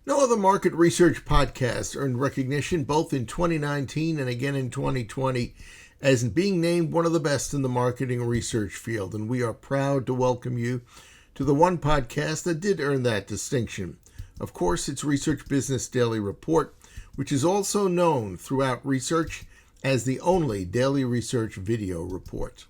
No other market research podcast earned recognition both in 2019 and again in 2020 as being named one of the best in the marketing research field, and we are proud to welcome you to the one podcast that did earn that distinction. Of course, it's Research Business Daily Report, which is also known throughout research as the only daily research video report.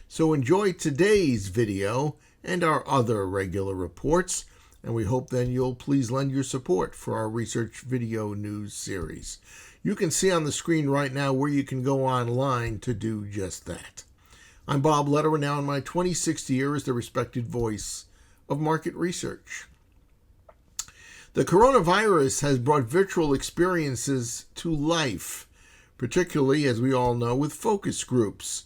So enjoy today's video and our other regular reports, and we hope then you'll please lend your support for our research video news series. You can see on the screen right now where you can go online to do just that. I'm Bob Lederer, now in my 26th year as the respected voice of market research. The coronavirus has brought virtual experiences to life, particularly, as we all know, with focus groups.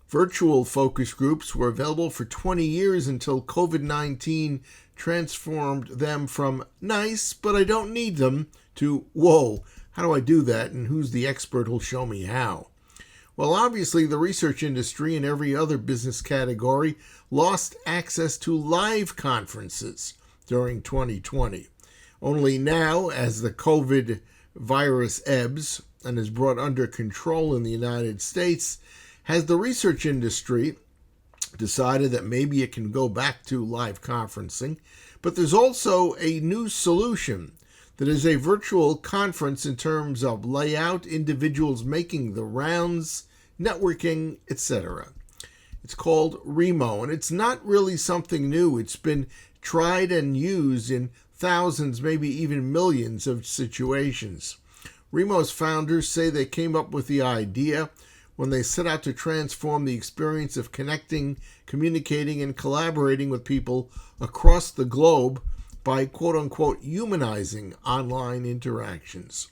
Virtual focus groups were available for 20 years until COVID-19 transformed them from nice, but I don't need them, to whoa, how do I do that, and who's the expert who'll show me how? Well, obviously, the research industry and every other business category lost access to live conferences during 2020. Only now, as the COVID virus ebbs and is brought under control in the United States, has the research industry decided that maybe it can go back to live conferencing. But there's also a new solution that is a virtual conference in terms of layout, individuals making the rounds, networking, etc. It's called Remo, and it's not really something new. It's been tried and used in thousands, maybe even millions of situations. Remo's founders say they came up with the idea when they set out to transform the experience of connecting, communicating, and collaborating with people across the globe by quote-unquote humanizing online interactions.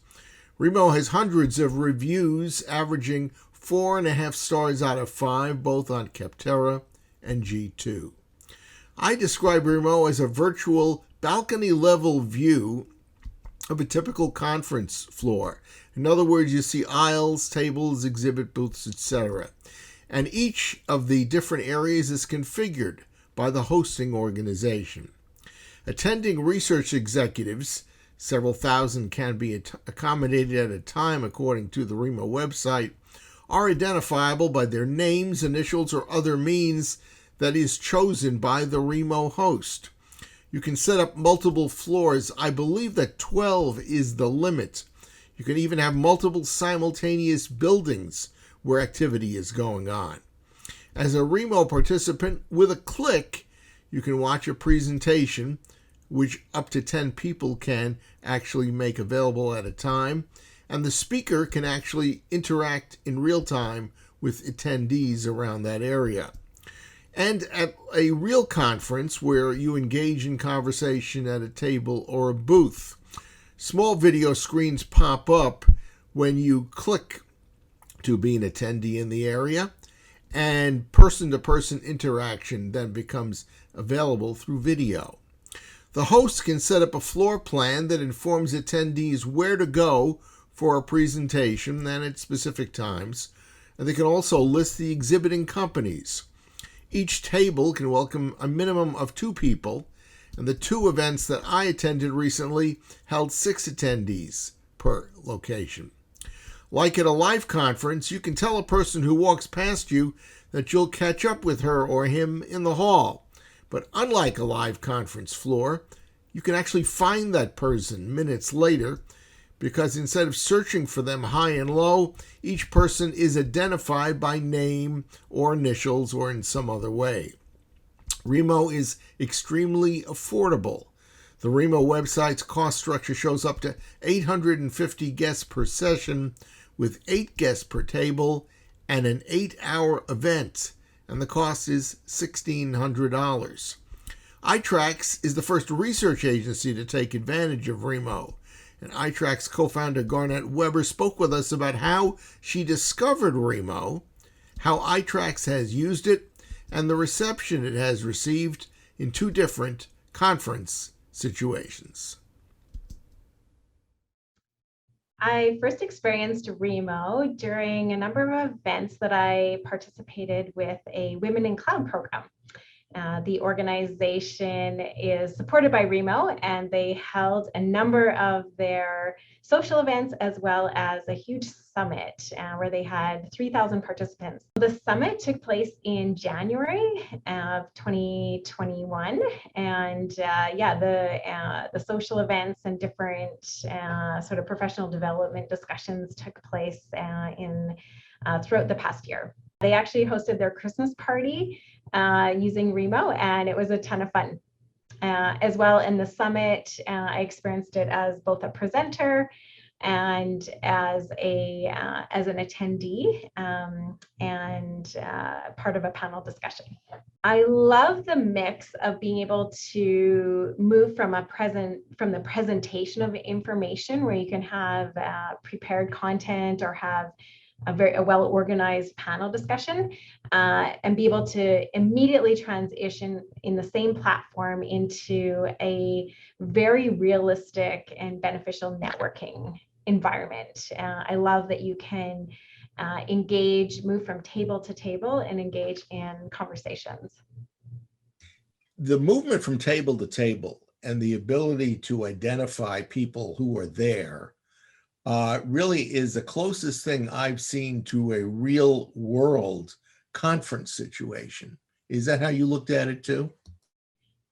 Remo has hundreds of reviews, averaging 4.5 stars out of 5, both on Capterra and G2. I describe Remo as a virtual balcony-level view of a typical conference floor. In other words, you see aisles, tables, exhibit booths, etc. And each of the different areas is configured by the hosting organization. Attending research executives, several thousand can be accommodated at a time according to the Remo website, are identifiable by their names, initials, or other means that is chosen by the Remo host. You can set up multiple floors. I believe that 12 is the limit. You can even have multiple simultaneous buildings where activity is going on. As a Remo participant, with a click, you can watch a presentation, which up to 10 people can actually make available at a time, and the speaker can actually interact in real time with attendees around that area. And at a real conference where you engage in conversation at a table or a booth, small video screens pop up when you click to be an attendee in the area, and person-to-person interaction then becomes available through video. The host can set up a floor plan that informs attendees where to go for a presentation and at specific times, and they can also list the exhibiting companies. Each table can welcome a minimum of 2 people, and the 2 events that I attended recently held 6 attendees per location. Like at a live conference, you can tell a person who walks past you that you'll catch up with her or him in the hall. But unlike a live conference floor, you can actually find that person minutes later, because instead of searching for them high and low, each person is identified by name or initials or in some other way. Remo is extremely affordable. The Remo website's cost structure shows up to 850 guests per session, with 8 guests per table and an 8-hour event, and the cost is $1,600. itracks is the first research agency to take advantage of Remo. And itracks co-founder Garnette Weber spoke with us about how she discovered Remo, how itracks has used it, and the reception it has received in 2 different conference situations. I first experienced Remo during a number of events that I participated with a Women in Cloud program. The organization is supported by Remo, and they held a number of their social events as well as a huge summit where they had 3,000 participants. The summit took place in January of 2021, and the social events and different sort of professional development discussions took place throughout the past year. They actually hosted their Christmas party using Remo, and it was a ton of fun as well. In the summit, I experienced it as both a presenter and as an attendee and part of a panel discussion. I love the mix of being able to move from the presentation of information, where you can have prepared content or have a well-organized panel discussion, and be able to immediately transition in the same platform into a very realistic and beneficial networking environment. I love that you can move from table to table and engage in conversations. The movement from table to table and the ability to identify people who are there really is the closest thing I've seen to a real world conference situation. Is that how you looked at it too?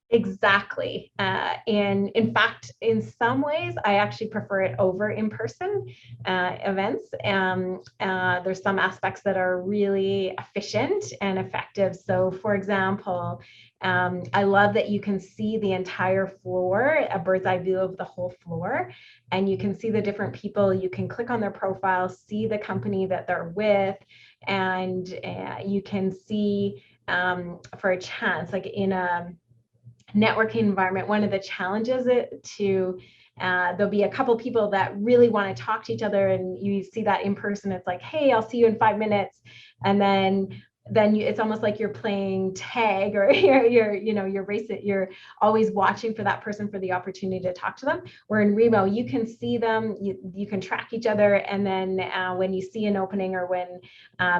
Exactly. And in fact, in some ways, I actually prefer it over in-person events. There's some aspects that are really efficient and effective. So for example, I love that you can see the entire floor, a bird's eye view of the whole floor, and you can see the different people. You can click on their profile, see the company that they're with, and you can see for a chance, like in a networking environment, one of the challenges there'll be a couple people that really want to talk to each other, and you see that in person. It's like, hey, I'll see you in 5 minutes, and then it's almost like you're playing tag, or you're racing. You're always watching for that person for the opportunity to talk to them. Where in Remo, you can see them, you can track each other, and then when you see an opening or when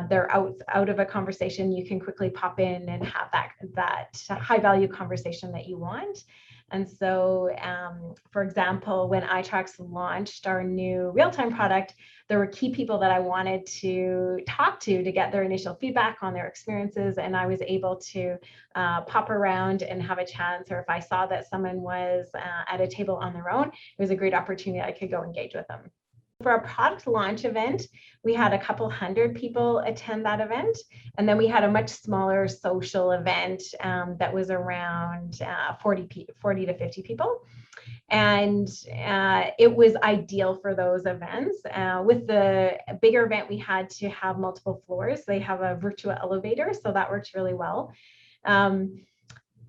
they're out of a conversation, you can quickly pop in and have that high value conversation that you want. And so, for example, when itracks launched our new real-time product, there were key people that I wanted to talk to get their initial feedback on their experiences. And I was able to pop around and have a chance, or if I saw that someone was at a table on their own, it was a great opportunity. I could go engage with them. For our product launch event, we had a couple hundred people attend that event. And then we had a much smaller social event that was around 40 to 50 people. And it was ideal for those events. With the bigger event, we had to have multiple floors. They have a virtual elevator, so that works really well.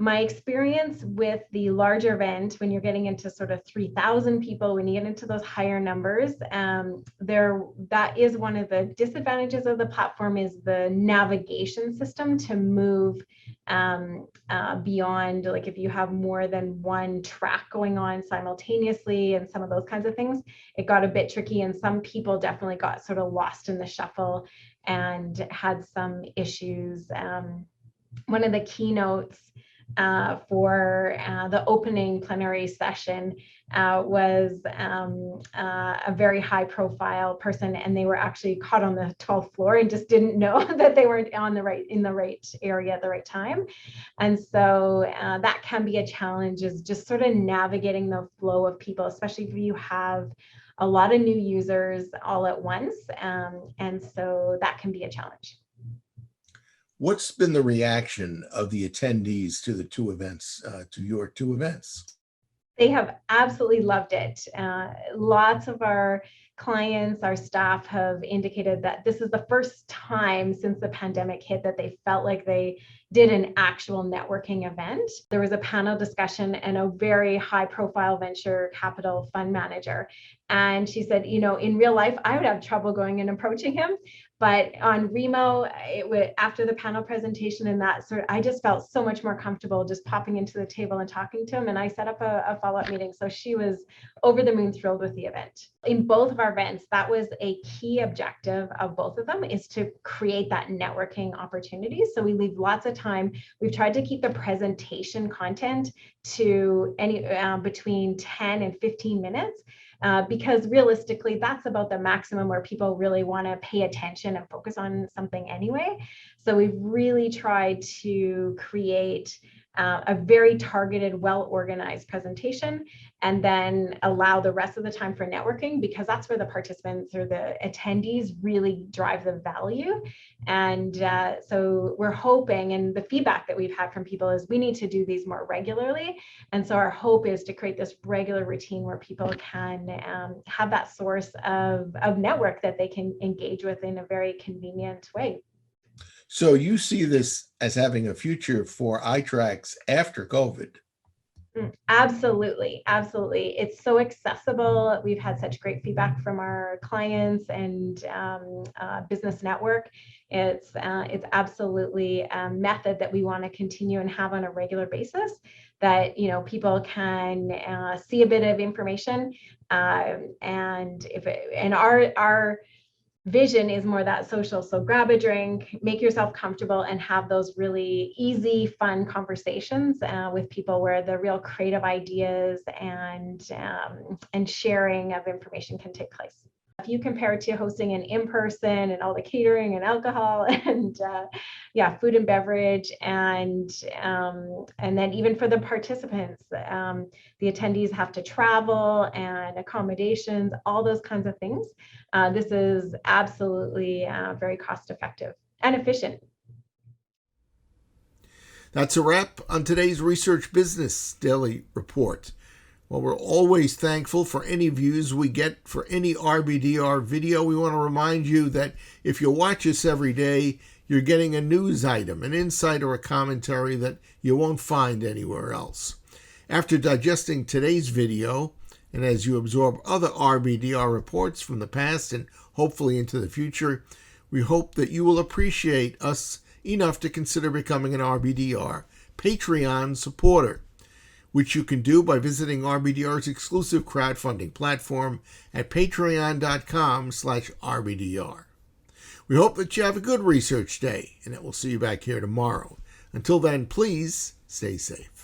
My experience with the larger event, when you're getting into sort of 3,000 people, when you get into those higher numbers, that is one of the disadvantages of the platform, is the navigation system to move beyond, like if you have more than one track going on simultaneously and some of those kinds of things, it got a bit tricky, and some people definitely got sort of lost in the shuffle and had some issues. One of the keynotes for the opening plenary session was a very high profile person, and they were actually caught on the 12th floor and just didn't know that they weren't in the right area at the right time. And so that can be a challenge, is just sort of navigating the flow of people, especially if you have a lot of new users all at once. And so that can be a challenge. What's been the reaction of the attendees to the two events, to your two events? They have absolutely loved it. Lots of our clients, our staff have indicated that this is the first time since the pandemic hit that they felt like they did an actual networking event. There was a panel discussion and a very high profile venture capital fund manager. And she said, in real life, I would have trouble going and approaching him. But on Remo, after the panel presentation and that sort, I just felt so much more comfortable just popping into the table and talking to him. And I set up a follow-up meeting. So she was over the moon thrilled with the event. In both of our events, that was a key objective of both of them, is to create that networking opportunity. So we leave lots of time. We've tried to keep the presentation content to between 10 and 15 minutes. Because realistically, that's about the maximum where people really want to pay attention and focus on something anyway. So we've really tried to create a very targeted, well-organized presentation, and then allow the rest of the time for networking, because that's where the participants or the attendees really drive the value. And so we're hoping, and the feedback that we've had from people is we need to do these more regularly. And so our hope is to create this regular routine where people can have that source of network that they can engage with in a very convenient way. So you see this as having a future for itracks after COVID? Absolutely. Absolutely. It's so accessible. We've had such great feedback from our clients and business network. It's absolutely a method that we want to continue and have on a regular basis, that, people can see a bit of information. And our vision is more that social. So grab a drink, make yourself comfortable, and have those really easy, fun conversations with people, where the real creative ideas and sharing of information can take place. If you compare it to hosting an in-person and all the catering and alcohol and food and beverage, and then even for the participants, the attendees have to travel and accommodations, all those kinds of things. This is absolutely very cost effective and efficient. That's a wrap on today's Research Business Daily Report. Well, we're always thankful for any views we get for any RBDR video. We want to remind you that if you watch us every day, you're getting a news item, an insight, or a commentary that you won't find anywhere else. After digesting today's video, and as you absorb other RBDR reports from the past and hopefully into the future, we hope that you will appreciate us enough to consider becoming an RBDR Patreon supporter, which you can do by visiting RBDR's exclusive crowdfunding platform at patreon.com/RBDR. We hope that you have a good research day, and that we'll see you back here tomorrow. Until then, please stay safe.